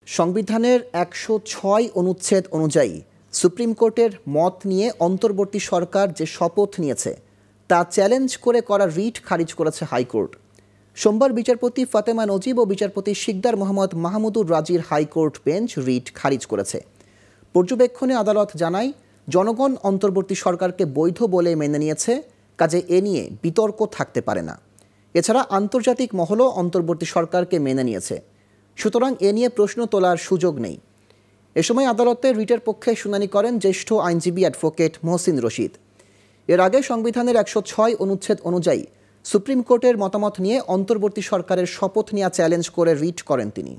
সংবিধানের ১০৬ অনুচ্ছেদ অনুযায়ী সুপ্রিম কোর্টের মত নিয়ে অন্তর্বর্তী সরকার যে শপথ নিয়েছে তা চ্যালেঞ্জ করে করা রিট খারিজ করেছে হাইকোর্ট। সোমবার বিচারপতি ফাতেমা নজিব ও বিচারপতি শিকদার মোহাম্মদ মাহমুদুর রাজির হাইকোর্ট বেঞ্চ রিট খারিজ করেছে। পর্যবেক্ষণে আদালত জানায়, জনগণ অন্তর্বর্তী সরকারকে বৈধ বলে মেনে নিয়েছে, কাজে এ নিয়ে বিতর্ক থাকতে পারে না। এছাড়া আন্তর্জাতিক মহলও অন্তর্বর্তী সরকারকে মেনে নিয়েছে, সুতরাং এ নিয়ে প্রশ্ন তোলার সুযোগ নেই। এ সময় আদালতে রিটের পক্ষে শুনানি করেন জ্যেষ্ঠ আইনজীবী অ্যাডভোকেট মহসিন রশিদ। এর আগে সংবিধানের ১০৬ অনুচ্ছেদ অনুযায়ী সুপ্রিম কোর্টের মতামত নিয়ে অন্তর্বর্তী সরকারের শপথ নেওয়া চ্যালেঞ্জ করে রিট করেন তিনি।